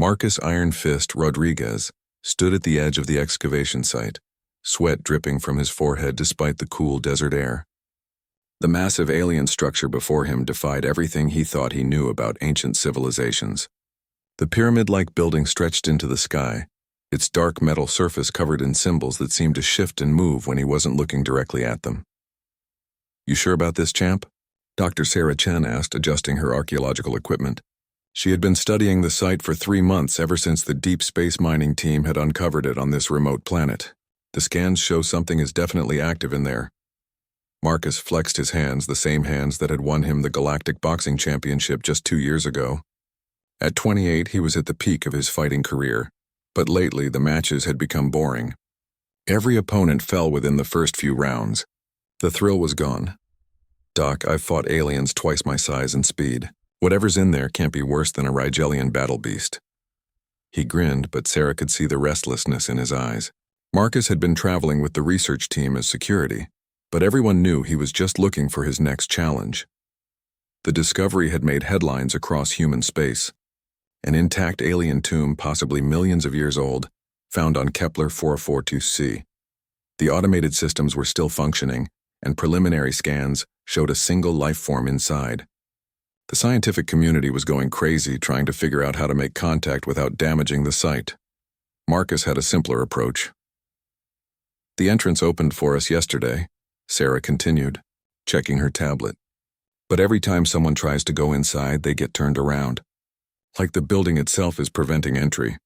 Marcus Iron Fist Rodriguez stood at the edge of the excavation site, sweat dripping from his forehead despite the cool desert air. The massive alien structure before him defied everything he thought he knew about ancient civilizations. The pyramid-like building stretched into the sky, its dark metal surface covered in symbols that seemed to shift and move when he wasn't looking directly at them. "You sure about this, champ?" Dr. Sarah Chen asked, adjusting her archaeological equipment. She had been studying the site for 3 months ever since the deep space mining team had uncovered it on this remote planet. "The scans show something is definitely active in there." Marcus flexed his hands, the same hands that had won him the Galactic Boxing Championship just 2 years ago. At 28, he was at the peak of his fighting career, but lately the matches had become boring. Every opponent fell within the first few rounds. The thrill was gone. "Doc, I've fought aliens twice my size and speed. Whatever's in there can't be worse than a Rigelian battle beast." He grinned, but Sarah could see the restlessness in his eyes. Marcus had been traveling with the research team as security, but everyone knew he was just looking for his next challenge. The discovery had made headlines across human space. An intact alien tomb, possibly millions of years old, found on Kepler 442c. The automated systems were still functioning, and preliminary scans showed a single life form inside. The scientific community was going crazy trying to figure out how to make contact without damaging the site. Marcus had a simpler approach. "The entrance opened for us yesterday," Sarah continued, checking her tablet. "But every time someone tries to go inside, they get turned around. Like the building itself is preventing entry."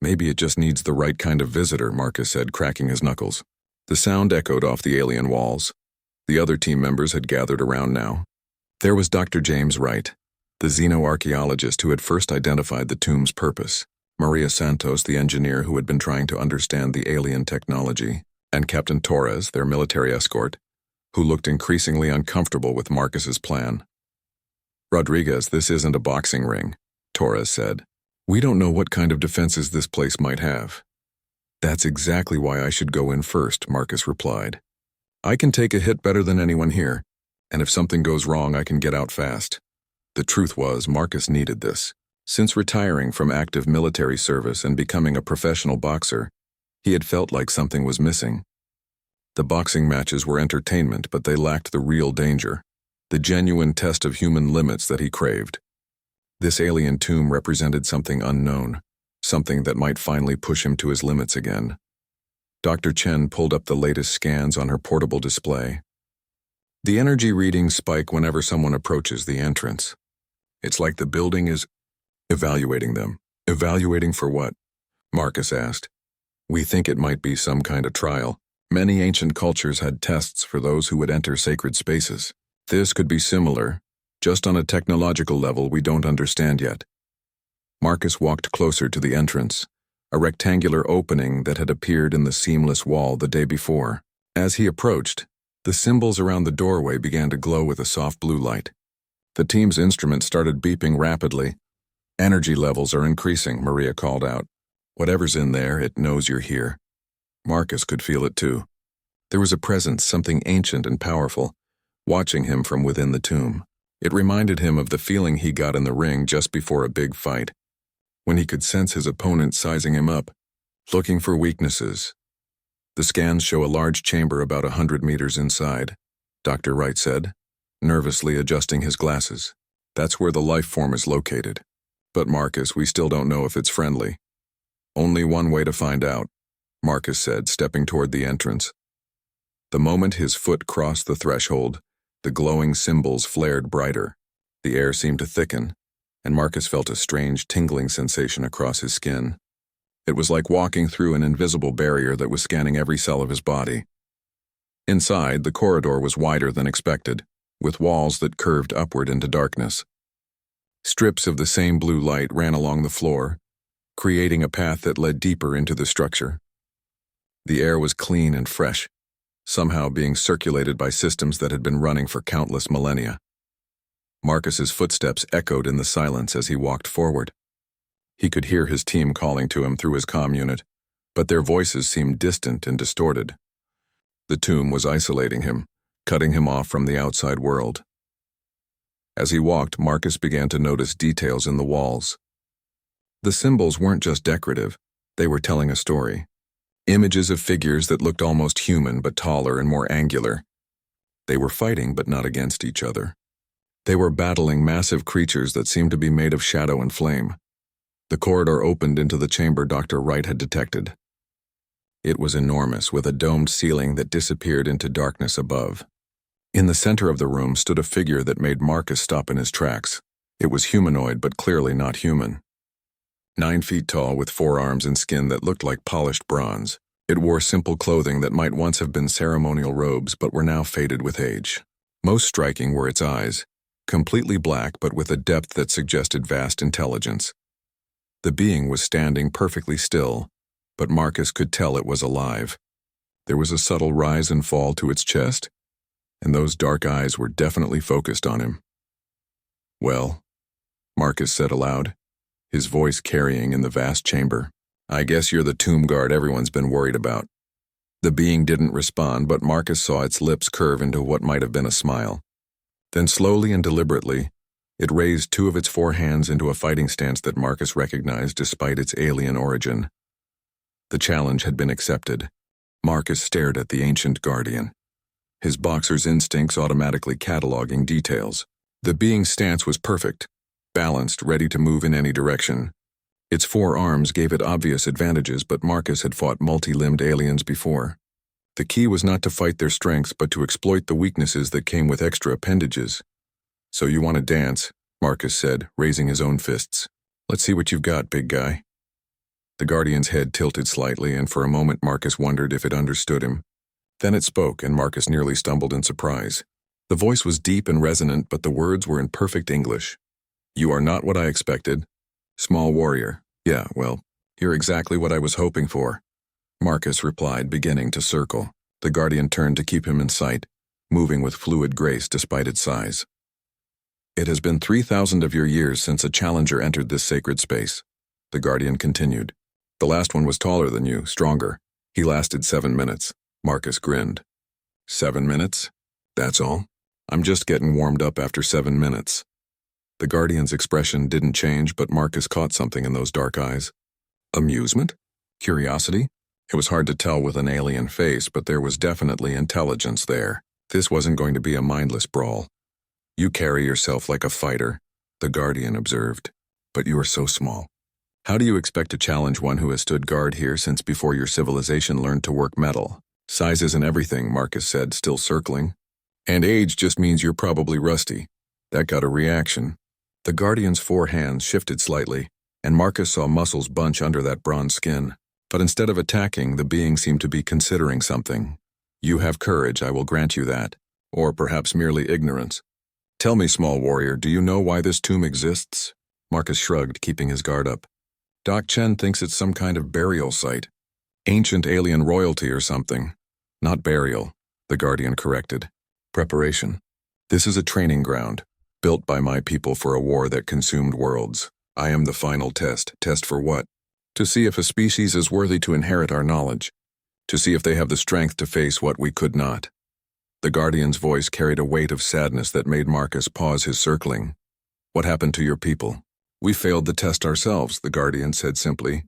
"Maybe it just needs the right kind of visitor," Marcus said, cracking his knuckles. The sound echoed off the alien walls. The other team members had gathered around now. There was Dr. James Wright, the xenoarchaeologist who had first identified the tomb's purpose, Maria Santos, the engineer who had been trying to understand the alien technology, and Captain Torres, their military escort, who looked increasingly uncomfortable with Marcus's plan. "Rodriguez, this isn't a boxing ring," Torres said. "We don't know what kind of defenses this place might have." "That's exactly why I should go in first," Marcus replied. "I can take a hit better than anyone here, and if something goes wrong, I can get out fast." The truth was, Marcus needed this. Since retiring from active military service and becoming a professional boxer, he had felt like something was missing. The boxing matches were entertainment, but they lacked the real danger, the genuine test of human limits that he craved. This alien tomb represented something unknown, something that might finally push him to his limits again. Dr. Chen pulled up the latest scans on her portable display. The energy readings spike whenever someone approaches the entrance. "It's like the building is evaluating them." "Evaluating for what?" Marcus asked. "We think it might be some kind of trial. Many ancient cultures had tests for those who would enter sacred spaces. This could be similar, just on a technological level we don't understand yet." Marcus walked closer to the entrance, a rectangular opening that had appeared in the seamless wall the day before. As he approached, the symbols around the doorway began to glow with a soft blue light. The team's instrument started beeping rapidly. "Energy levels are increasing," Maria called out. "Whatever's in there, it knows you're here." Marcus could feel it too. There was a presence, something ancient and powerful, watching him from within the tomb. It reminded him of the feeling he got in the ring just before a big fight, when he could sense his opponent sizing him up, looking for weaknesses. "The scans show a large chamber about 100 meters inside," Dr. Wright said, nervously adjusting his glasses. "That's where the life form is located. But Marcus, we still don't know if it's friendly." "Only one way to find out," Marcus said, stepping toward the entrance. The moment his foot crossed the threshold, the glowing symbols flared brighter. The air seemed to thicken, and Marcus felt a strange tingling sensation across his skin. It was like walking through an invisible barrier that was scanning every cell of his body. Inside, the corridor was wider than expected, with walls that curved upward into darkness. Strips of the same blue light ran along the floor, creating a path that led deeper into the structure. The air was clean and fresh, somehow being circulated by systems that had been running for countless millennia. Marcus's footsteps echoed in the silence as he walked forward. He could hear his team calling to him through his comm unit, but their voices seemed distant and distorted. The tomb was isolating him, cutting him off from the outside world. As he walked, Marcus began to notice details in the walls. The symbols weren't just decorative, they were telling a story. Images of figures that looked almost human but taller and more angular. They were fighting but not against each other. They were battling massive creatures that seemed to be made of shadow and flame. The corridor opened into the chamber Dr. Wright had detected. It was enormous, with a domed ceiling that disappeared into darkness above. In the center of the room stood a figure that made Marcus stop in his tracks. It was humanoid, but clearly not human. 9 feet tall, with 4 arms and skin that looked like polished bronze. It wore simple clothing that might once have been ceremonial robes but were now faded with age. Most striking were its eyes, completely black but with a depth that suggested vast intelligence. The being was standing perfectly still, but Marcus could tell it was alive. There was a subtle rise and fall to its chest, and those dark eyes were definitely focused on him. "Well," Marcus said aloud, his voice carrying in the vast chamber, "I guess you're the tomb guard everyone's been worried about." The being didn't respond, but Marcus saw its lips curve into what might have been a smile. Then slowly and deliberately, it raised 2 of its 4 hands into a fighting stance that Marcus recognized despite its alien origin. The challenge had been accepted. Marcus stared at the ancient guardian, his boxer's instincts automatically cataloging details. The being's stance was perfect, balanced, ready to move in any direction. Its 4 arms gave it obvious advantages, but Marcus had fought multi-limbed aliens before. The key was not to fight their strengths, but to exploit the weaknesses that came with extra appendages. "So you want to dance," Marcus said, raising his own fists. "Let's see what you've got, big guy." The guardian's head tilted slightly, and for a moment Marcus wondered if it understood him. Then it spoke, and Marcus nearly stumbled in surprise. The voice was deep and resonant, but the words were in perfect English. "You are not what I expected. Small warrior. Yeah, well, you're exactly what I was hoping for," Marcus replied, beginning to circle. The guardian turned to keep him in sight, moving with fluid grace despite its size. "It has been 3,000 of your years since a challenger entered this sacred space," the guardian continued. "The last one was taller than you, stronger. He lasted 7 minutes. Marcus grinned. 7 minutes? That's all? I'm just getting warmed up after 7 minutes. The guardian's expression didn't change, but Marcus caught something in those dark eyes. Amusement? Curiosity? It was hard to tell with an alien face, but there was definitely intelligence there. This wasn't going to be a mindless brawl. "You carry yourself like a fighter," the guardian observed. "But you are so small. How do you expect to challenge one who has stood guard here since before your civilization learned to work metal?" "Size isn't everything," Marcus said, still circling. "And age just means you're probably rusty." That got a reaction. The guardian's 4 hands shifted slightly, and Marcus saw muscles bunch under that bronze skin. But instead of attacking, the being seemed to be considering something. "You have courage, I will grant you that. Or perhaps merely ignorance. Tell me, small warrior, do you know why this tomb exists?" Marcus shrugged, keeping his guard up. "Doc Chen thinks it's some kind of burial site. Ancient alien royalty or something." "Not burial," the guardian corrected. "Preparation. This is a training ground, built by my people for a war that consumed worlds. I am the final test. Test for what? To see if a species is worthy to inherit our knowledge. To see if they have the strength to face what we could not." The guardian's voice carried a weight of sadness that made Marcus pause his circling. "What happened to your people?" "We failed the test ourselves," the guardian said simply.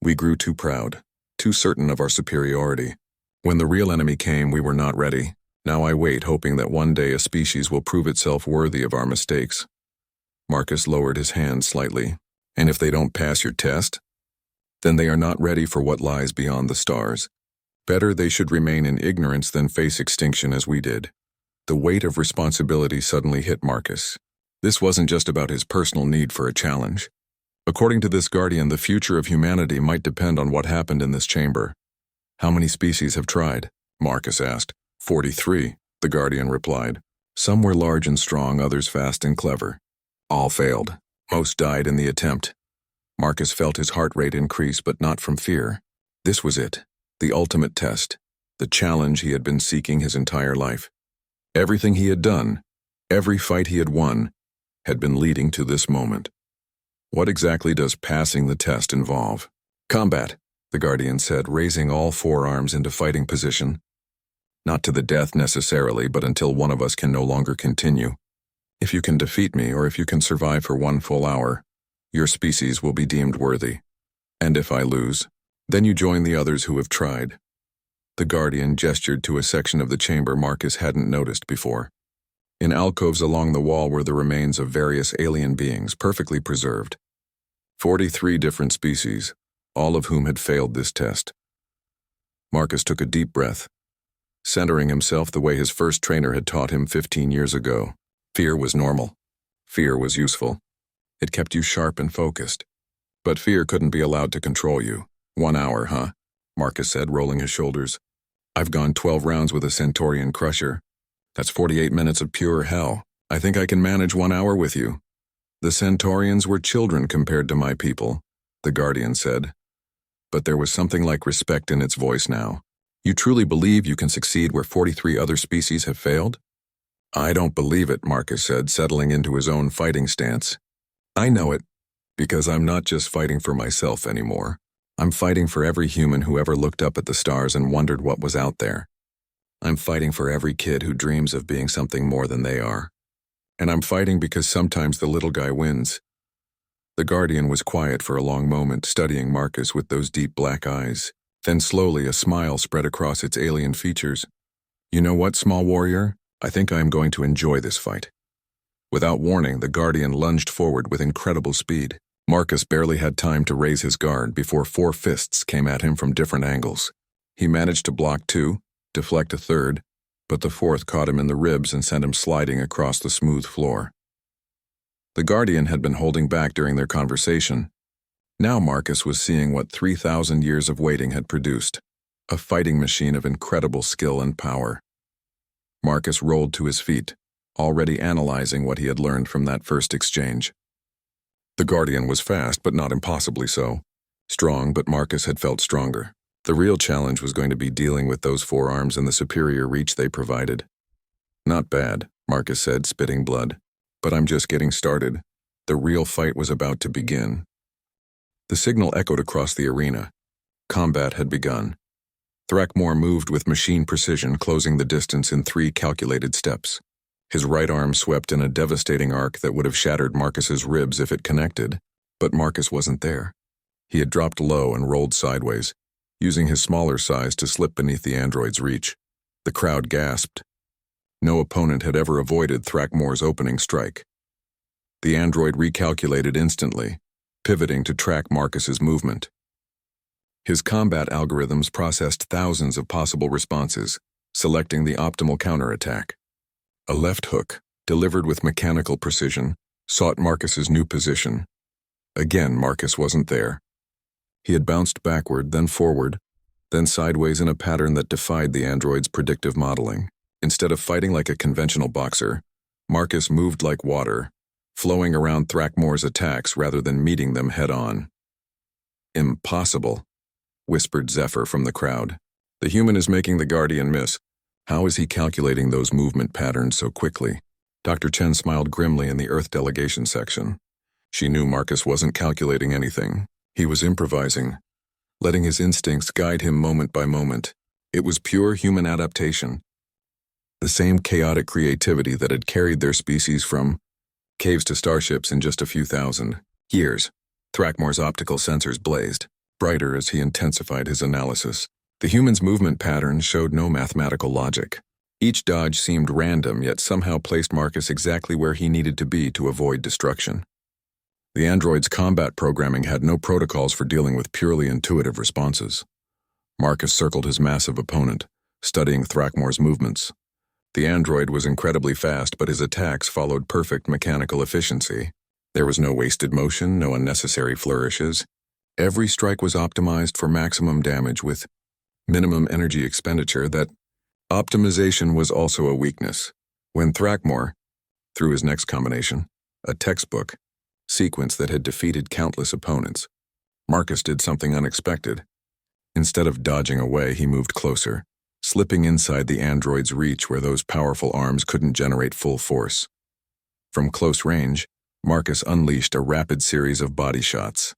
"We grew too proud, too certain of our superiority. When the real enemy came, we were not ready. Now I wait, hoping that one day a species will prove itself worthy of our mistakes." Marcus lowered his hand slightly. "And if they don't pass your test? Then they are not ready for what lies beyond the stars. Better they should remain in ignorance than face extinction as we did." The weight of responsibility suddenly hit Marcus. This wasn't just about his personal need for a challenge. According to this guardian, the future of humanity might depend on what happened in this chamber. "How many species have tried?" Marcus asked. 43, the guardian replied. "Some were large and strong, others fast and clever. All failed. Most died in the attempt." Marcus felt his heart rate increase, but not from fear. This was it, the ultimate test, the challenge he had been seeking his entire life. Everything he had done, every fight he had won, had been leading to this moment. What exactly does passing the test involve? "Combat," the guardian said, raising all 4 arms into fighting position. "Not to the death necessarily, but until one of us can no longer continue. If you can defeat me, or if you can survive for 1 full hour, Your species will be deemed worthy. And if I lose, then you join the others who have tried." The Guardian gestured to a section of the chamber Marcus hadn't noticed before. In alcoves along the wall were the remains of various alien beings, perfectly preserved. 43 different species, all of whom had failed this test. Marcus took a deep breath, centering himself the way his first trainer had taught him 15 years ago. Fear was normal. Fear was useful. It kept you sharp and focused. But fear couldn't be allowed to control you. 1 hour, huh? Marcus said, rolling his shoulders. I've gone 12 rounds with a Centaurian crusher. That's 48 minutes of pure hell. I think I can manage 1 hour with you. The Centaurians were children compared to my people, the Guardian said. But there was something like respect in its voice now. You truly believe you can succeed where 43 other species have failed? I don't believe it, Marcus said, settling into his own fighting stance. I know it, because I'm not just fighting for myself anymore. I'm fighting for every human who ever looked up at the stars and wondered what was out there. I'm fighting for every kid who dreams of being something more than they are. And I'm fighting because sometimes the little guy wins. The Guardian was quiet for a long moment, studying Marcus with those deep black eyes. Then slowly a smile spread across its alien features. You know what, small warrior? I think I am going to enjoy this fight. Without warning, the Guardian lunged forward with incredible speed. Marcus barely had time to raise his guard before 4 fists came at him from different angles. He managed to block 2, deflect a third, but the 4th caught him in the ribs and sent him sliding across the smooth floor. The Guardian had been holding back during their conversation. Now Marcus was seeing what 3,000 years of waiting had produced, a fighting machine of incredible skill and power. Marcus rolled to his feet, already analyzing what he had learned from that first exchange. The Guardian was fast, but not impossibly so. Strong, but Marcus had felt stronger. The real challenge was going to be dealing with those 4 arms and the superior reach they provided. Not bad, Marcus said, spitting blood. But I'm just getting started. The real fight was about to begin. The signal echoed across the arena. Combat had begun. Thrakmor moved with machine precision, closing the distance in 3 calculated steps. His right arm swept in a devastating arc that would have shattered Marcus's ribs if it connected, but Marcus wasn't there. He had dropped low and rolled sideways, using his smaller size to slip beneath the android's reach. The crowd gasped. No opponent had ever avoided Thrakmor's opening strike. The android recalculated instantly, pivoting to track Marcus's movement. His combat algorithms processed thousands of possible responses, selecting the optimal counterattack. A left hook, delivered with mechanical precision, sought Marcus's new position. Again, Marcus wasn't there. He had bounced backward, then forward, then sideways in a pattern that defied the android's predictive modeling. Instead of fighting like a conventional boxer, Marcus moved like water, flowing around Thrakmor's attacks rather than meeting them head-on. Impossible, whispered Zephyr from the crowd. The human is making the Guardian miss. How is he calculating those movement patterns so quickly? Dr. Chen smiled grimly in the Earth delegation section. She knew Marcus wasn't calculating anything. He was improvising, letting his instincts guide him moment by moment. It was pure human adaptation. The same chaotic creativity that had carried their species from caves to starships in just a few thousand years. Thrakmor's optical sensors blazed, brighter as he intensified his analysis. The human's movement patterns showed no mathematical logic. Each dodge seemed random, yet somehow placed Marcus exactly where he needed to be to avoid destruction. The android's combat programming had no protocols for dealing with purely intuitive responses. Marcus circled his massive opponent, studying Thrakmor's movements. The android was incredibly fast, but his attacks followed perfect mechanical efficiency. There was no wasted motion, no unnecessary flourishes. Every strike was optimized for maximum damage with minimum energy expenditure. That optimization was also a weakness. When Thrakmor, through his next combination, a textbook, sequence that had defeated countless opponents, Marcus did something unexpected. Instead of dodging away, he moved closer, slipping inside the android's reach where those powerful arms couldn't generate full force. From close range, Marcus unleashed a rapid series of body shots.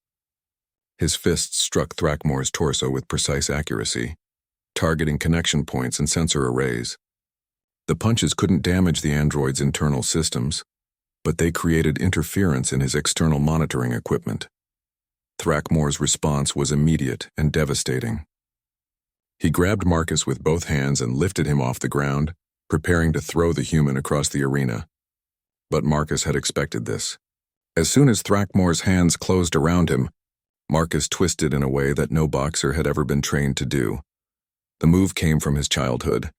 His fists struck Thrakmor's torso with precise accuracy, targeting connection points and sensor arrays. The punches couldn't damage the android's internal systems, but they created interference in his external monitoring equipment. Thrackmore's response was immediate and devastating. He grabbed Marcus with both hands and lifted him off the ground, preparing to throw the human across the arena. But Marcus had expected this. As soon as Thrackmore's hands closed around him, Marcus twisted in a way that no boxer had ever been trained to do. The move came from his childhood,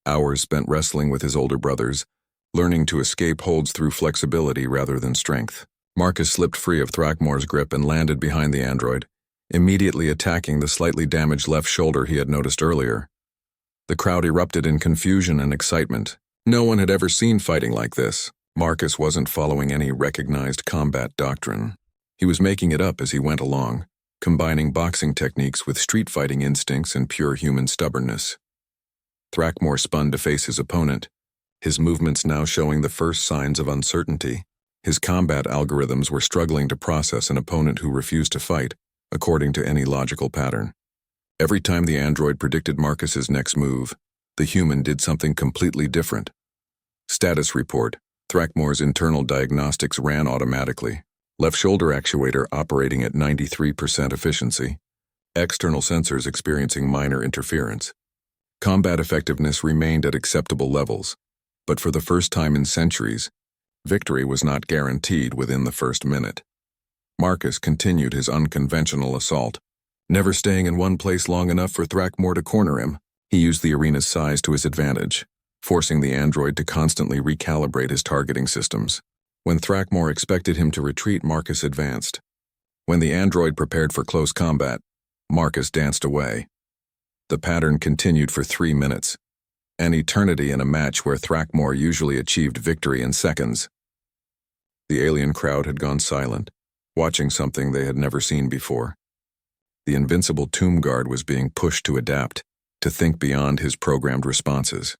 hours spent wrestling with his older brothers, learning to escape holds through flexibility rather than strength. Marcus slipped free of Thrackmore's grip and landed behind the android, immediately attacking the slightly damaged left shoulder he had noticed earlier. The crowd erupted in confusion and excitement. No one had ever seen fighting like this. Marcus wasn't following any recognized combat doctrine. He was making it up as he went along, combining boxing techniques with street fighting instincts and pure human stubbornness. Thrackmore spun to face his opponent, his movements now showing the first signs of uncertainty. His combat algorithms were struggling to process an opponent who refused to fight, according to any logical pattern. Every time the android predicted Marcus's next move, the human did something completely different. Status report. Thrackmore's internal diagnostics ran automatically. Left shoulder actuator operating at 93% efficiency. External sensors experiencing minor interference. Combat effectiveness remained at acceptable levels, but for the first time in centuries, victory was not guaranteed within the first minute. Marcus continued his unconventional assault, never staying in one place long enough for Thrackmore to corner him. He used the arena's size to his advantage, forcing the android to constantly recalibrate his targeting systems. When Thrackmore expected him to retreat, Marcus advanced. When the android prepared for close combat, Marcus danced away. The pattern continued for 3 minutes, an eternity in a match where Thrackmore usually achieved victory in seconds. The alien crowd had gone silent, watching something they had never seen before. The invincible Tomb Guard was being pushed to adapt, to think beyond his programmed responses.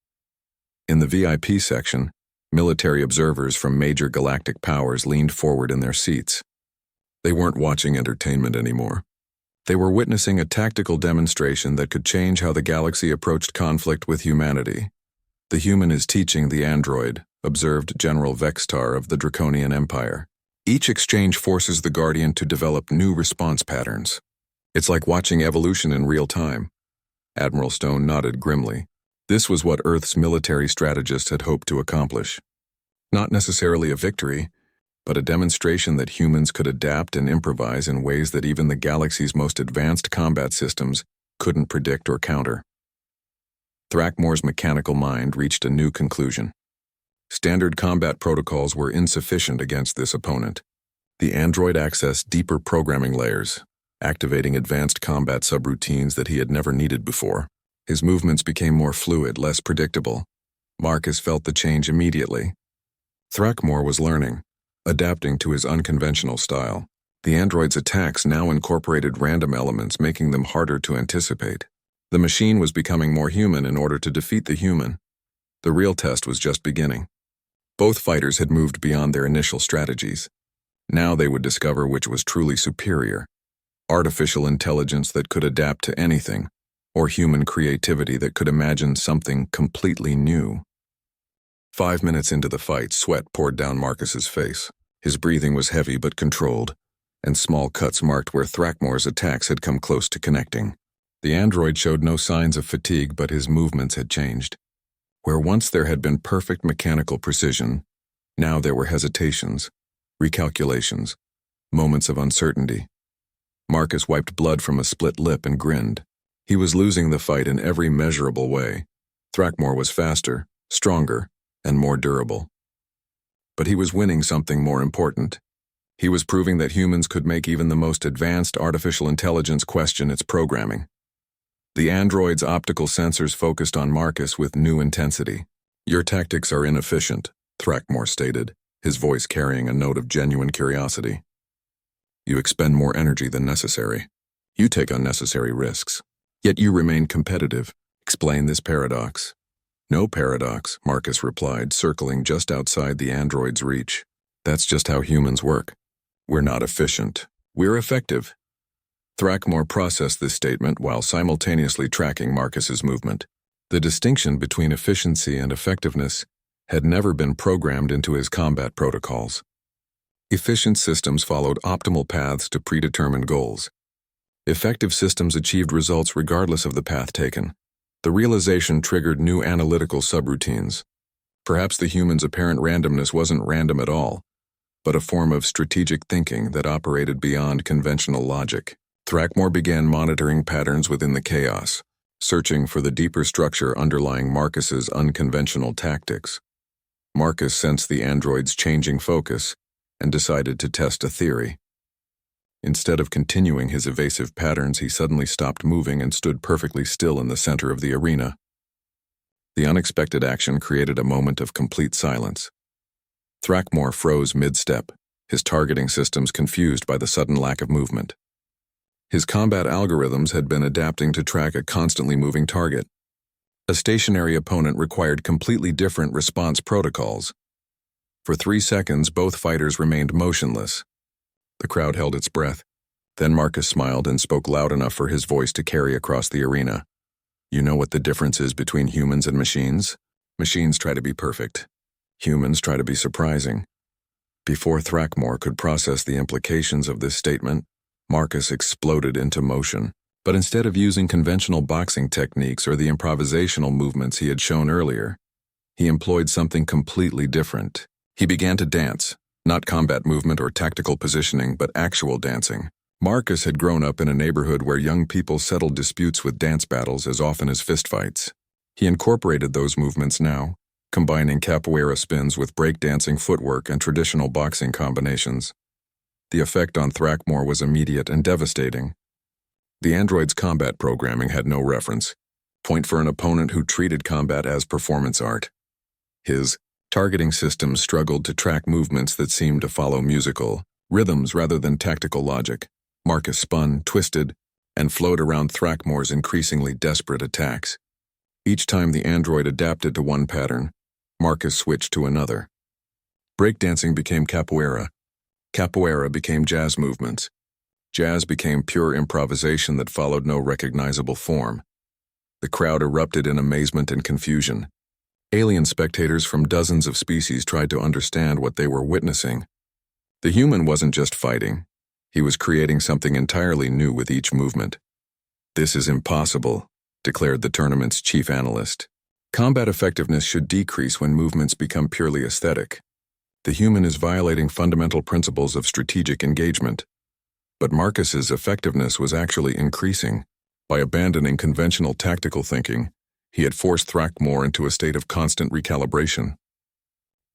In the VIP section, military observers from major galactic powers leaned forward in their seats. They weren't watching entertainment anymore. They were witnessing a tactical demonstration that could change how the galaxy approached conflict with humanity. "The human is teaching the android," observed General Vextar of the Draconian Empire. "Each exchange forces the Guardian to develop new response patterns. It's like watching evolution in real time." Admiral Stone nodded grimly. This was what Earth's military strategists had hoped to accomplish. Not necessarily a victory, but a demonstration that humans could adapt and improvise in ways that even the galaxy's most advanced combat systems couldn't predict or counter. Thrackmore's mechanical mind reached a new conclusion. Standard combat protocols were insufficient against this opponent. The android accessed deeper programming layers, activating advanced combat subroutines that he had never needed before. His movements became more fluid, less predictable. Marcus felt the change immediately. Thrackmore was learning, adapting to his unconventional style. The android's attacks now incorporated random elements, making them harder to anticipate. The machine was becoming more human in order to defeat the human. The real test was just beginning. Both fighters had moved beyond their initial strategies. Now they would discover which was truly superior: artificial intelligence that could adapt to anything, or human creativity that could imagine something completely new. 5 minutes into the fight, sweat poured down Marcus's face. His breathing was heavy but controlled, and small cuts marked where Thrackmore's attacks had come close to connecting. The android showed no signs of fatigue, but his movements had changed. Where once there had been perfect mechanical precision, now there were hesitations, recalculations, moments of uncertainty. Marcus wiped blood from a split lip and grinned. He was losing the fight in every measurable way. Thrackmore was faster, stronger, and more durable. But he was winning something more important. He was proving that humans could make even the most advanced artificial intelligence question its programming. The android's optical sensors focused on Marcus with new intensity. "Your tactics are inefficient," Thrackmore stated, his voice carrying a note of genuine curiosity. "You expend more energy than necessary. You take unnecessary risks. Yet you remain competitive. Explain this paradox." "No paradox," Marcus replied, circling just outside the android's reach. "That's just how humans work. We're not efficient. We're effective." Thrackmore processed this statement while simultaneously tracking Marcus's movement. The distinction between efficiency and effectiveness had never been programmed into his combat protocols. Efficient systems followed optimal paths to predetermined goals. Effective systems achieved results regardless of the path taken. The realization triggered new analytical subroutines. Perhaps the human's apparent randomness wasn't random at all, but a form of strategic thinking that operated beyond conventional logic. Thrackmore began monitoring patterns within the chaos, searching for the deeper structure underlying Marcus's unconventional tactics. Marcus sensed the android's changing focus and decided to test a theory. Instead of continuing his evasive patterns, he suddenly stopped moving and stood perfectly still in the center of the arena. The unexpected action created a moment of complete silence. Thrackmore froze mid-step, his targeting systems confused by the sudden lack of movement. His combat algorithms had been adapting to track a constantly moving target. A stationary opponent required completely different response protocols. For 3 seconds, both fighters remained motionless. The crowd held its breath. Then Marcus smiled and spoke loud enough for his voice to carry across the arena. You know what the difference is between humans and machines? Machines try to be perfect. Humans try to be surprising. Before Thrackmore could process the implications of this statement, Marcus exploded into motion. But instead of using conventional boxing techniques or the improvisational movements he had shown earlier, he employed something completely different. He began to dance, not combat movement or tactical positioning, but actual dancing. Marcus had grown up in a neighborhood where young people settled disputes with dance battles as often as fistfights. He incorporated those movements now, combining capoeira spins with breakdancing footwork and traditional boxing combinations. The effect on Thrackmore was immediate and devastating. The android's combat programming had no reference point for an opponent who treated combat as performance art. His targeting system struggled to track movements that seemed to follow musical rhythms rather than tactical logic. Marcus spun, twisted, and flowed around Thrackmore's increasingly desperate attacks. Each time the android adapted to one pattern, Marcus switched to another. Breakdancing became capoeira. Capoeira became jazz movements. Jazz became pure improvisation that followed no recognizable form. The crowd erupted in amazement and confusion. Alien spectators from dozens of species tried to understand what they were witnessing. The human wasn't just fighting. He was creating something entirely new with each movement. "This is impossible," declared the tournament's chief analyst. "Combat effectiveness should decrease when movements become purely aesthetic. The human is violating fundamental principles of strategic engagement." But Marcus's effectiveness was actually increasing. By abandoning conventional tactical thinking, he had forced Thrackmore into a state of constant recalibration.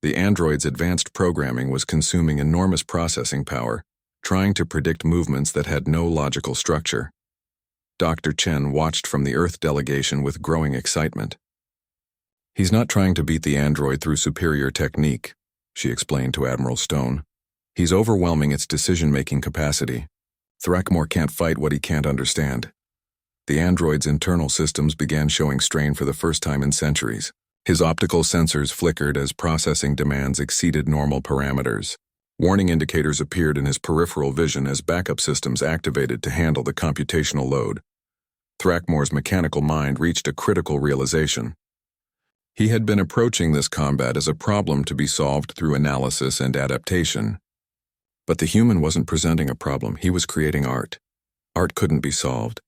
The android's advanced programming was consuming enormous processing power, trying to predict movements that had no logical structure. Dr. Chen watched from the Earth delegation with growing excitement. "He's not trying to beat the android through superior technique," she explained to Admiral Stone. "He's overwhelming its decision-making capacity. Thrackmore can't fight what he can't understand." The android's internal systems began showing strain for the first time in centuries. His optical sensors flickered as processing demands exceeded normal parameters. Warning indicators appeared in his peripheral vision as backup systems activated to handle the computational load. Thrackmore's mechanical mind reached a critical realization. He had been approaching this combat as a problem to be solved through analysis and adaptation. But the human wasn't presenting a problem, he was creating art. Art couldn't be solved,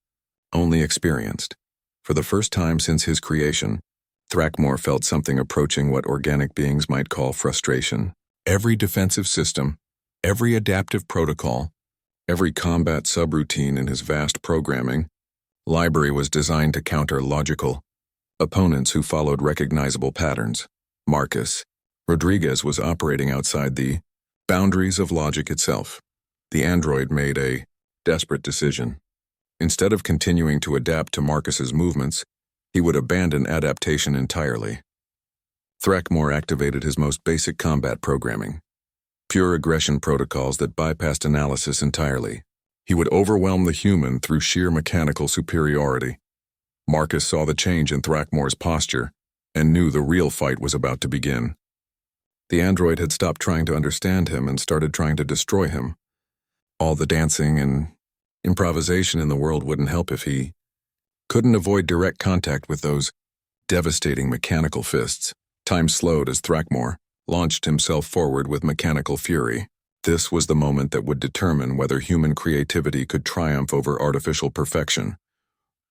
only experienced. For the first time since his creation, Thrackmore felt something approaching what organic beings might call frustration. Every defensive system, every adaptive protocol, every combat subroutine in his vast programming library was designed to counter logical opponents who followed recognizable patterns. Marcus Rodriguez was operating outside the boundaries of logic itself. The android made a desperate decision. Instead of continuing to adapt to Marcus's movements, he would abandon adaptation entirely. Thrackmore activated his most basic combat programming, pure aggression protocols that bypassed analysis entirely. He would overwhelm the human through sheer mechanical superiority. Marcus saw the change in Thrackmore's posture and knew the real fight was about to begin. The android had stopped trying to understand him and started trying to destroy him. All the dancing and improvisation in the world wouldn't help if he couldn't avoid direct contact with those devastating mechanical fists. Time slowed as Thrackmore launched himself forward with mechanical fury. This was the moment that would determine whether human creativity could triumph over artificial perfection,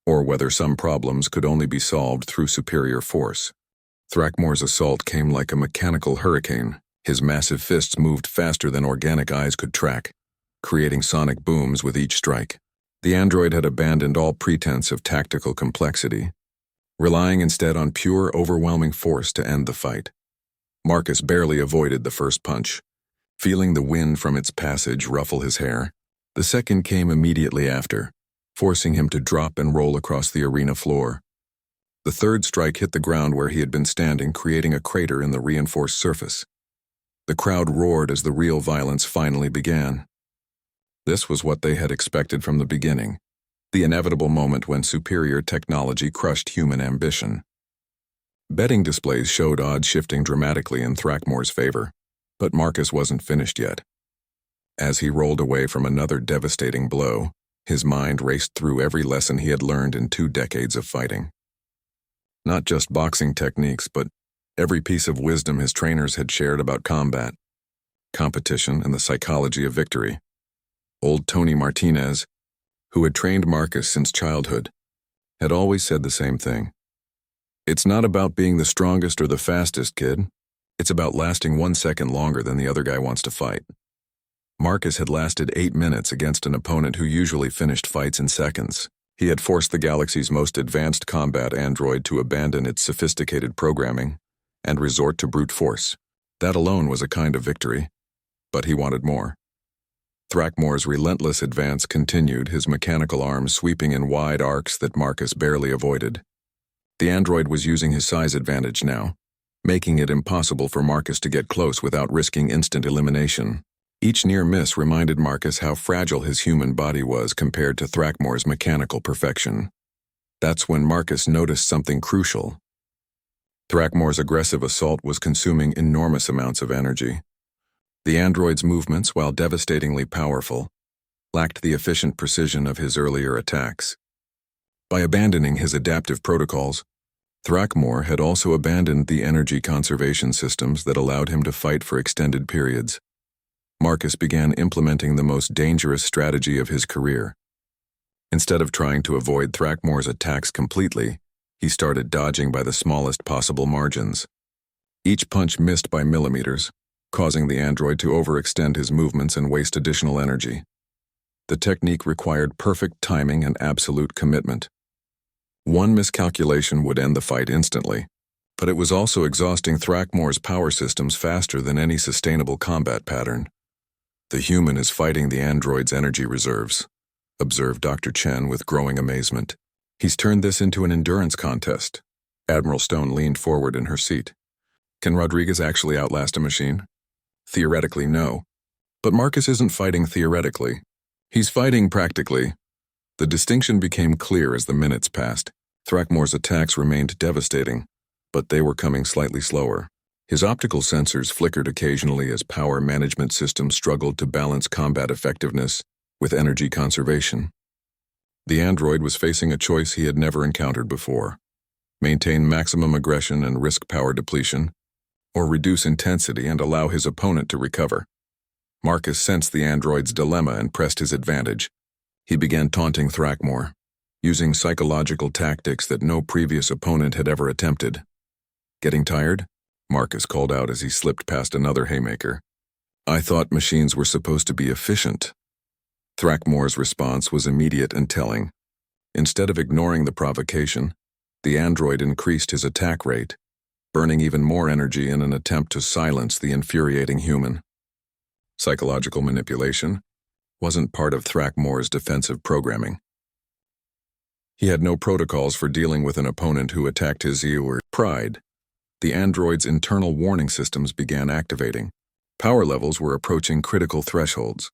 or whether some problems could only be solved through superior force. Thrackmore's assault came like a mechanical hurricane. His massive fists moved faster than organic eyes could track, creating sonic booms with each strike. The android had abandoned all pretense of tactical complexity, relying instead on pure, overwhelming force to end the fight. Marcus barely avoided the first punch, feeling the wind from its passage ruffle his hair. The second came immediately after, forcing him to drop and roll across the arena floor. The third strike hit the ground where he had been standing, creating a crater in the reinforced surface. The crowd roared as the real violence finally began. This was what they had expected from the beginning, the inevitable moment when superior technology crushed human ambition. Betting displays showed odds shifting dramatically in Thrackmore's favor, but Marcus wasn't finished yet. As he rolled away from another devastating blow, his mind raced through every lesson he had learned in 2 decades of fighting. Not just boxing techniques, but every piece of wisdom his trainers had shared about combat, competition, and the psychology of victory. Old Tony Martinez, who had trained Marcus since childhood, had always said the same thing. It's not about being the strongest or the fastest, kid. It's about lasting 1 second longer than the other guy wants to fight. Marcus had lasted 8 minutes against an opponent who usually finished fights in seconds. He had forced the galaxy's most advanced combat android to abandon its sophisticated programming and resort to brute force. That alone was a kind of victory, but he wanted more. Thrackmore's relentless advance continued, his mechanical arms sweeping in wide arcs that Marcus barely avoided. The android was using his size advantage now, making it impossible for Marcus to get close without risking instant elimination. Each near miss reminded Marcus how fragile his human body was compared to Thrackmore's mechanical perfection. That's when Marcus noticed something crucial. Thrackmore's aggressive assault was consuming enormous amounts of energy. The android's movements, while devastatingly powerful, lacked the efficient precision of his earlier attacks. By abandoning his adaptive protocols, Thrackmore had also abandoned the energy conservation systems that allowed him to fight for extended periods. Marcus began implementing the most dangerous strategy of his career. Instead of trying to avoid Thrackmore's attacks completely, he started dodging by the smallest possible margins. Each punch missed by millimeters, causing the android to overextend his movements and waste additional energy. The technique required perfect timing and absolute commitment. One miscalculation would end the fight instantly, but it was also exhausting Thrackmore's power systems faster than any sustainable combat pattern. The human is fighting the android's energy reserves, observed Dr. Chen with growing amazement. He's turned this into an endurance contest. Admiral Stone leaned forward in her seat. Can Rodriguez actually outlast a machine? Theoretically, no. But Marcus isn't fighting theoretically. He's fighting practically. The distinction became clear as the minutes passed. Thrackmore's attacks remained devastating, but they were coming slightly slower. His optical sensors flickered occasionally as power management systems struggled to balance combat effectiveness with energy conservation. The android was facing a choice he had never encountered before: maintain maximum aggression and risk power depletion, or reduce intensity and allow his opponent to recover. Marcus sensed the android's dilemma and pressed his advantage. He began taunting Thrackmore, using psychological tactics that no previous opponent had ever attempted. Getting tired? Marcus called out as he slipped past another haymaker. I thought machines were supposed to be efficient. Thrackmore's response was immediate and telling. Instead of ignoring the provocation, the android increased his attack rate, burning even more energy in an attempt to silence the infuriating human. Psychological manipulation wasn't part of Thrackmore's defensive programming. He had no protocols for dealing with an opponent who attacked his ego or pride. The android's internal warning systems began activating. Power levels were approaching critical thresholds.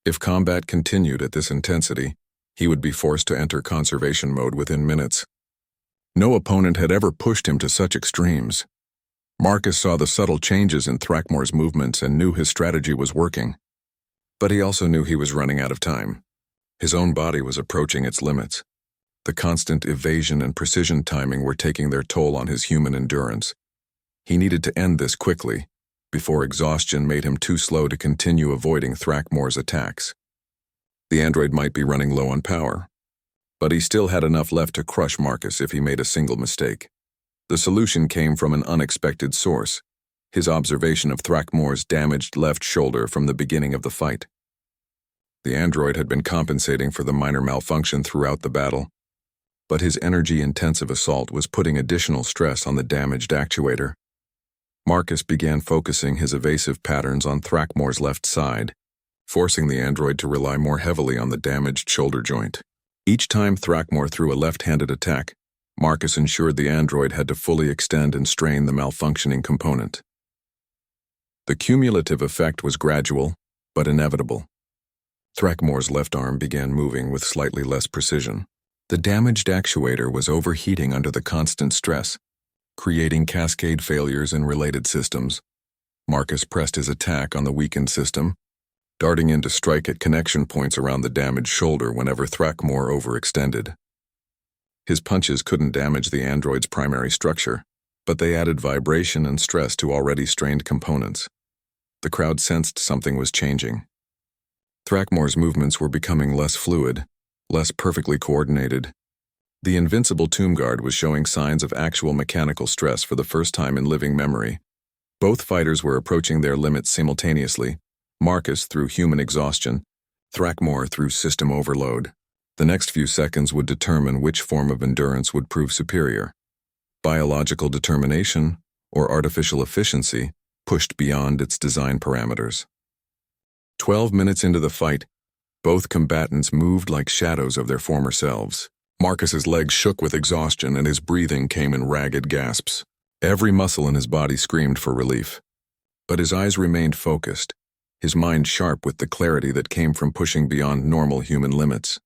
If combat continued at this intensity, he would be forced to enter conservation mode within minutes. No opponent had ever pushed him to such extremes. Marcus saw the subtle changes in Thrackmore's movements and knew his strategy was working. But he also knew he was running out of time. His own body was approaching its limits. The constant evasion and precision timing were taking their toll on his human endurance. He needed to end this quickly, before exhaustion made him too slow to continue avoiding Thrakmor's attacks. The android might be running low on power, but he still had enough left to crush Marcus if he made a single mistake. The solution came from an unexpected source: his observation of Thrakmor's damaged left shoulder from the beginning of the fight. The android had been compensating for the minor malfunction throughout the battle, but his energy-intensive assault was putting additional stress on the damaged actuator. Marcus began focusing his evasive patterns on Thrakmor's left side, forcing the android to rely more heavily on the damaged shoulder joint. Each time Thrakmor threw a left-handed attack, Marcus ensured the android had to fully extend and strain the malfunctioning component. The cumulative effect was gradual, but inevitable. Thrakmor's left arm began moving with slightly less precision. The damaged actuator was overheating under the constant stress, creating cascade failures in related systems. Marcus pressed his attack on the weakened system, darting in to strike at connection points around the damaged shoulder whenever Thrakmor overextended. His punches couldn't damage the android's primary structure, but they added vibration and stress to already strained components. The crowd sensed something was changing. Thrakmor's movements were becoming less fluid, less perfectly coordinated. The invincible Tomb Guard was showing signs of actual mechanical stress for the first time in living memory. Both fighters were approaching their limits simultaneously, Marcus through human exhaustion, Thrakmor through system overload. The next few seconds would determine which form of endurance would prove superior: biological determination or artificial efficiency pushed beyond its design parameters. 12 minutes into the fight, both combatants moved like shadows of their former selves. Marcus's legs shook with exhaustion and his breathing came in ragged gasps. Every muscle in his body screamed for relief. But his eyes remained focused, his mind sharp with the clarity that came from pushing beyond normal human limits.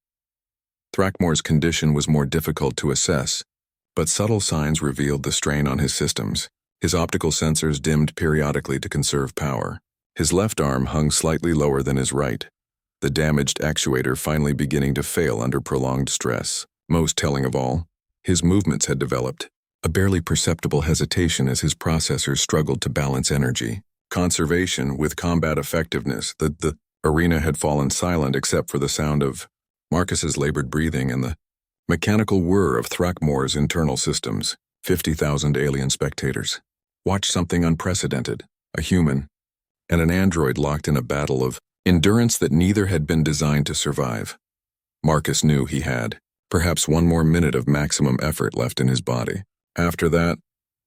Thrakmor's condition was more difficult to assess, but subtle signs revealed the strain on his systems. His optical sensors dimmed periodically to conserve power. His left arm hung slightly lower than his right, the damaged actuator finally beginning to fail under prolonged stress. Most telling of all, his movements had developed a barely perceptible hesitation as his processors struggled to balance energy, conservation with combat effectiveness. The arena had fallen silent except for the sound of Marcus's labored breathing and the mechanical whir of Thrakmor's internal systems. 50,000 alien spectators watched something unprecedented: a human and an android locked in a battle of endurance that neither had been designed to survive. Marcus knew he had perhaps one more minute of maximum effort left in his body. After that,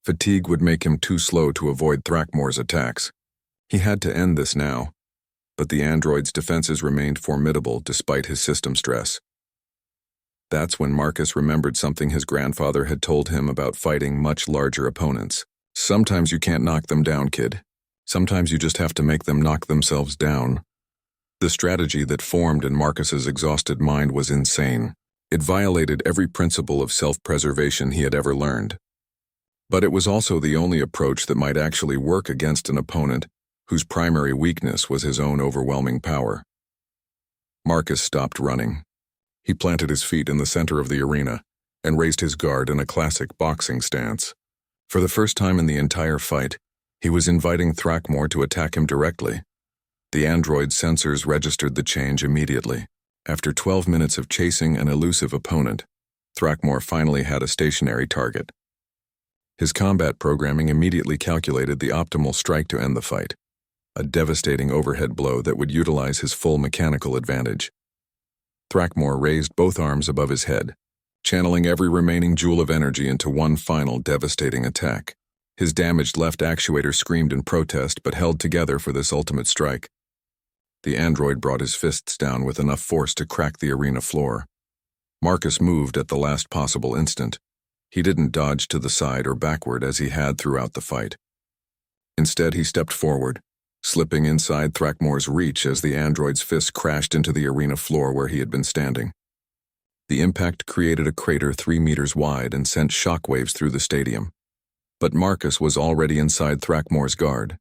fatigue would make him too slow to avoid Thrakmor's attacks. He had to end this now, but the android's defenses remained formidable despite his system stress. That's when Marcus remembered something his grandfather had told him about fighting much larger opponents. Sometimes you can't knock them down, kid. Sometimes you just have to make them knock themselves down. The strategy that formed in Marcus's exhausted mind was insane. It violated every principle of self-preservation he had ever learned. But it was also the only approach that might actually work against an opponent whose primary weakness was his own overwhelming power. Marcus stopped running. He planted his feet in the center of the arena and raised his guard in a classic boxing stance. For the first time in the entire fight, he was inviting Thrakmor to attack him directly. The android's sensors registered the change immediately. After 12 minutes of chasing an elusive opponent, Thrakmor finally had a stationary target. His combat programming immediately calculated the optimal strike to end the fight, a devastating overhead blow that would utilize his full mechanical advantage. Thrakmor raised both arms above his head, channeling every remaining joule of energy into one final devastating attack. His damaged left actuator screamed in protest but held together for this ultimate strike. The android brought his fists down with enough force to crack the arena floor. Marcus moved at the last possible instant. He didn't dodge to the side or backward as he had throughout the fight. Instead, he stepped forward, slipping inside Thrakmor's reach as the android's fist crashed into the arena floor where he had been standing. The impact created a crater 3 meters wide and sent shockwaves through the stadium. But Marcus was already inside Thrakmor's guard,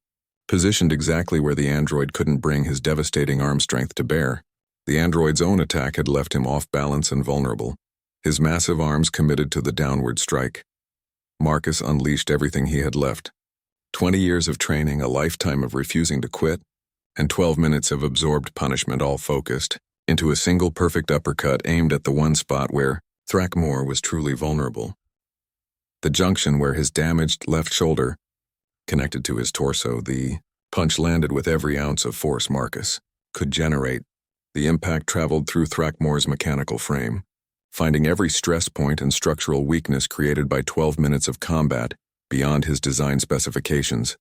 positioned exactly where the android couldn't bring his devastating arm strength to bear. The android's own attack had left him off balance and vulnerable, his massive arms committed to the downward strike. Marcus unleashed everything he had left, 20 years of training, a lifetime of refusing to quit, and 12 minutes of absorbed punishment, all focused into a single perfect uppercut aimed at the one spot where Thrackmore was truly vulnerable. The junction where his damaged left shoulder connected to his torso. The punch landed with every ounce of force Marcus could generate. The impact traveled through Thrackmore's mechanical frame, finding every stress point and structural weakness created by 12 minutes of combat beyond his design specifications.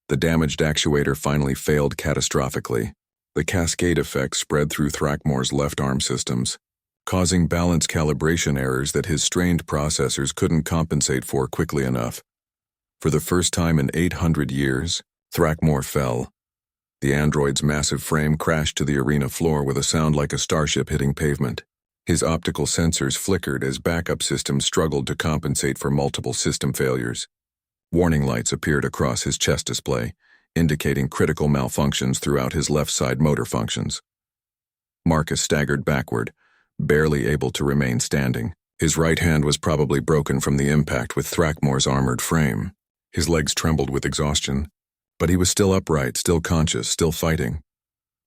The damaged actuator finally failed catastrophically. The cascade effect spread through Thrackmore's left arm systems, causing balance calibration errors that his strained processors couldn't compensate for quickly enough. For the first time in 800 years, Thrackmore fell. The android's massive frame crashed to the arena floor with a sound like a starship hitting pavement. His optical sensors flickered as backup systems struggled to compensate for multiple system failures. Warning lights appeared across his chest display, indicating critical malfunctions throughout his left side motor functions. Marcus staggered backward, barely able to remain standing. His right hand was probably broken from the impact with Thrackmore's armored frame. His legs trembled with exhaustion, but he was still upright, still conscious, still fighting.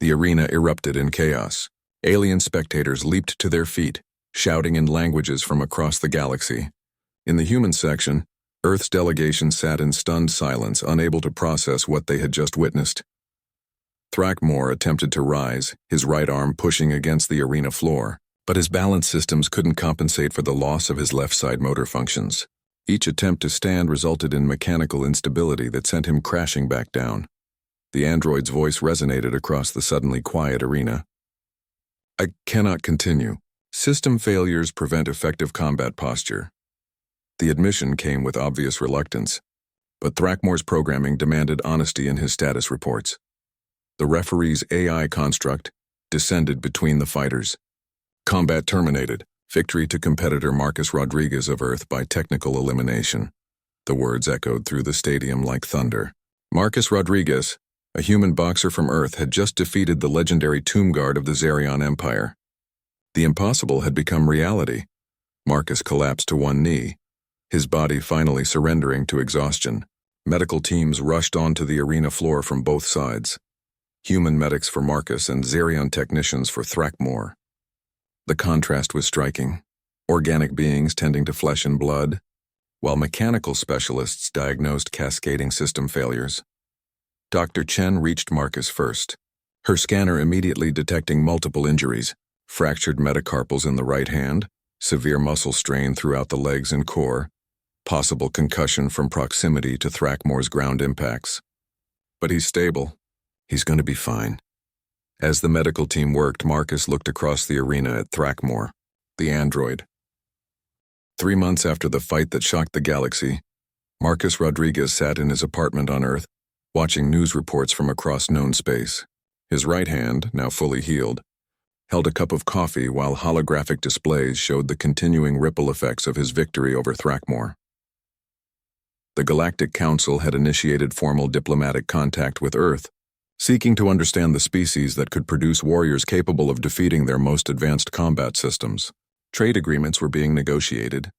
The arena erupted in chaos. Alien spectators leaped to their feet, shouting in languages from across the galaxy. In the human section, Earth's delegation sat in stunned silence, unable to process what they had just witnessed. Thrackmore attempted to rise, his right arm pushing against the arena floor, but his balance systems couldn't compensate for the loss of his left side motor functions. Each attempt to stand resulted in mechanical instability that sent him crashing back down. The android's voice resonated across the suddenly quiet arena. "I cannot continue. System failures prevent effective combat posture." The admission came with obvious reluctance, but Thrackmore's programming demanded honesty in his status reports. The referee's AI construct descended between the fighters. Combat terminated. Victory to competitor Marcus Rodriguez of Earth by technical elimination. The words echoed through the stadium like thunder. Marcus Rodriguez, a human boxer from Earth, had just defeated the legendary Tomb Guard of the Zerion Empire. The impossible had become reality. Marcus collapsed to one knee, his body finally surrendering to exhaustion. Medical teams rushed onto the arena floor from both sides. Human medics for Marcus and Zerion technicians for Thrackmore. The contrast was striking. Organic beings tending to flesh and blood, while mechanical specialists diagnosed cascading system failures. Dr. Chen reached Marcus first, her scanner immediately detecting multiple injuries: fractured metacarpals in the right hand, severe muscle strain throughout the legs and core, possible concussion from proximity to Thrackmore's ground impacts. But he's stable. He's going to be fine. As the medical team worked, Marcus looked across the arena at Thrackmore, the android. 3 months after the fight that shocked the galaxy, Marcus Rodriguez sat in his apartment on Earth, watching news reports from across known space. His right hand, now fully healed, held a cup of coffee while holographic displays showed the continuing ripple effects of his victory over Thrackmore. The Galactic Council had initiated formal diplomatic contact with Earth, seeking to understand the species that could produce warriors capable of defeating their most advanced combat systems. Trade agreements were being negotiated.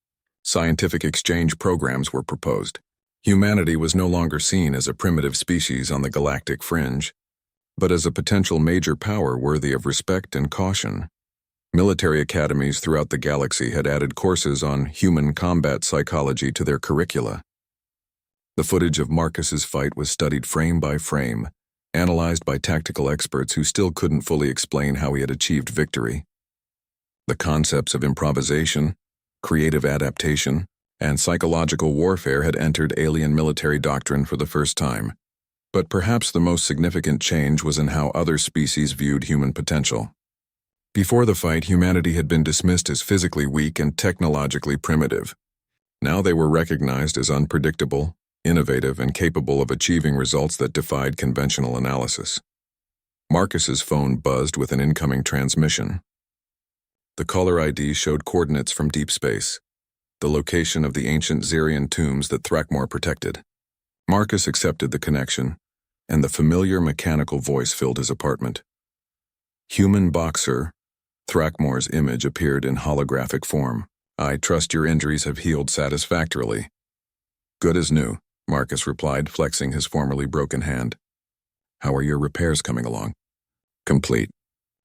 Scientific exchange programs were proposed. Humanity was no longer seen as a primitive species on the galactic fringe, but as a potential major power worthy of respect and caution. Military academies throughout the galaxy had added courses on human combat psychology to their curricula. The footage of Marcus's fight was studied frame by frame, analyzed by tactical experts who still couldn't fully explain how he had achieved victory. The concepts of improvisation, creative adaptation, and psychological warfare had entered alien military doctrine for the first time. But perhaps the most significant change was in how other species viewed human potential. Before the fight, humanity had been dismissed as physically weak and technologically primitive. Now they were recognized as unpredictable, innovative, and capable of achieving results that defied conventional analysis. Marcus's phone buzzed with an incoming transmission. The caller ID showed coordinates from deep space, the location of the ancient Zerion tombs that Thrackmore protected. Marcus accepted the connection, and the familiar mechanical voice filled his apartment. Human boxer, Thrackmore's image appeared in holographic form. "I trust your injuries have healed satisfactorily." "Good as new. Marcus replied, flexing his formerly broken hand. How are your repairs coming along? Complete.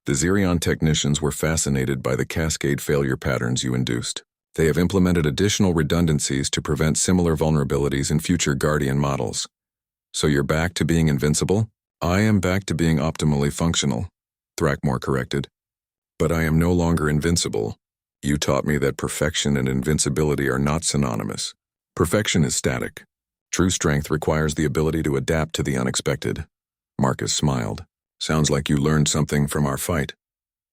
The Zerion technicians were fascinated by the cascade failure patterns you induced. They have implemented additional redundancies to prevent similar vulnerabilities in future Guardian models. So you're back to being invincible? I am back to being optimally functional, Thrackmore corrected. But I am no longer invincible. You taught me that perfection and invincibility are not synonymous. Perfection is static. True strength requires the ability to adapt to the unexpected. Marcus smiled. Sounds like you learned something from our fight.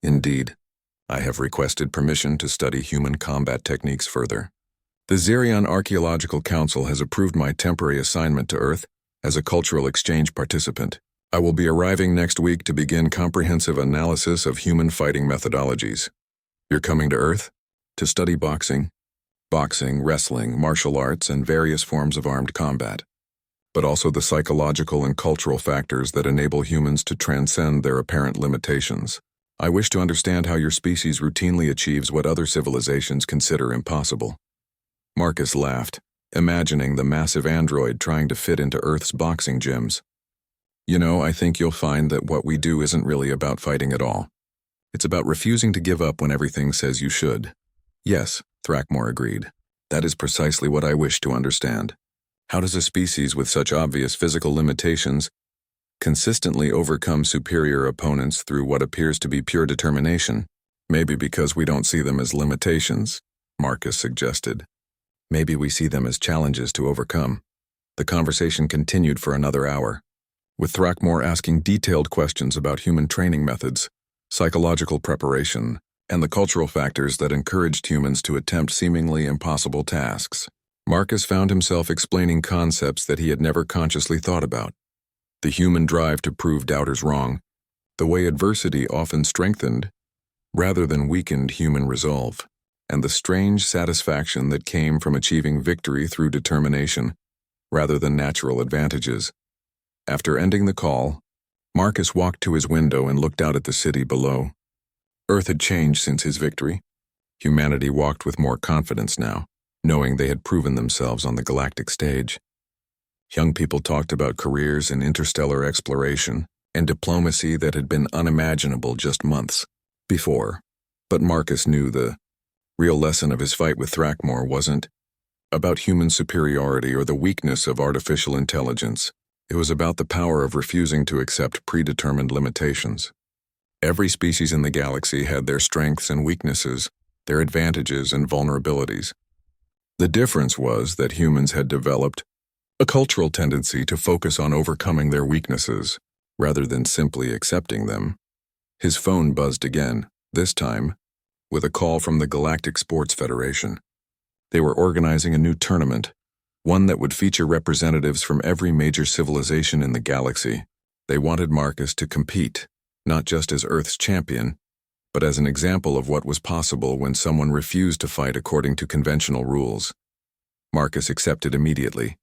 Indeed. I have requested permission to study human combat techniques further. The Zerion Archaeological Council has approved my temporary assignment to Earth as a cultural exchange participant. I will be arriving next week to begin comprehensive analysis of human fighting methodologies. You're coming to Earth? To study boxing, wrestling, martial arts, and various forms of armed combat, but also the psychological and cultural factors that enable humans to transcend their apparent limitations. I wish to understand how your species routinely achieves what other civilizations consider impossible. Marcus laughed, imagining the massive android trying to fit into Earth's boxing gyms. You know, I think you'll find that what we do isn't really about fighting at all. It's about refusing to give up when everything says you should. Yes, Thrackmore agreed. That is precisely what I wish to understand. How does a species with such obvious physical limitations consistently overcome superior opponents through what appears to be pure determination? Maybe because we don't see them as limitations, Marcus suggested. Maybe we see them as challenges to overcome. The conversation continued for another hour, with Thrackmore asking detailed questions about human training methods, psychological preparation, and the cultural factors that encouraged humans to attempt seemingly impossible tasks. Marcus found himself explaining concepts that he had never consciously thought about. The human drive to prove doubters wrong, the way adversity often strengthened rather than weakened human resolve, and the strange satisfaction that came from achieving victory through determination rather than natural advantages. After ending the call, Marcus walked to his window and looked out at the city below. Earth had changed since his victory. Humanity walked with more confidence now, knowing they had proven themselves on the galactic stage. Young people talked about careers in interstellar exploration and diplomacy that had been unimaginable just months before. But Marcus knew the real lesson of his fight with Thrackmore wasn't about human superiority or the weakness of artificial intelligence. It was about the power of refusing to accept predetermined limitations. Every species in the galaxy had their strengths and weaknesses, their advantages and vulnerabilities. The difference was that humans had developed a cultural tendency to focus on overcoming their weaknesses, rather than simply accepting them. His phone buzzed again, this time with a call from the Galactic Sports Federation. They were organizing a new tournament, one that would feature representatives from every major civilization in the galaxy. They wanted Marcus to compete, not just as Earth's champion, but as an example of what was possible when someone refused to fight according to conventional rules. Marcus accepted immediately,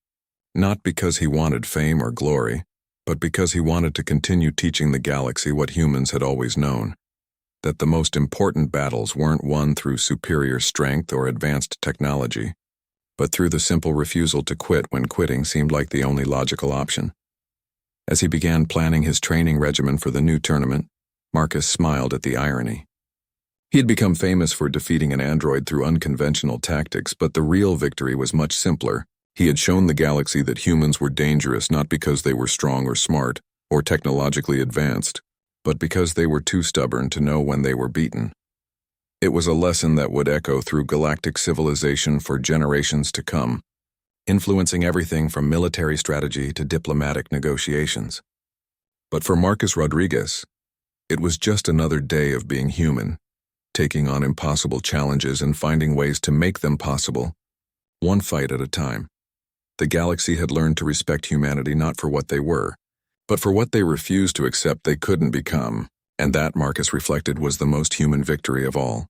not because he wanted fame or glory, but because he wanted to continue teaching the galaxy what humans had always known, that the most important battles weren't won through superior strength or advanced technology, but through the simple refusal to quit when quitting seemed like the only logical option. As he began planning his training regimen for the new tournament, Marcus smiled at the irony. He had become famous for defeating an android through unconventional tactics, but the real victory was much simpler. He had shown the galaxy that humans were dangerous not because they were strong or smart or technologically advanced, but because they were too stubborn to know when they were beaten. It was a lesson that would echo through galactic civilization for generations to come, influencing everything from military strategy to diplomatic negotiations. But for Marcus Rodriguez, it was just another day of being human, taking on impossible challenges and finding ways to make them possible, one fight at a time. The galaxy had learned to respect humanity not for what they were, but for what they refused to accept they couldn't become, and that, Marcus reflected, was the most human victory of all.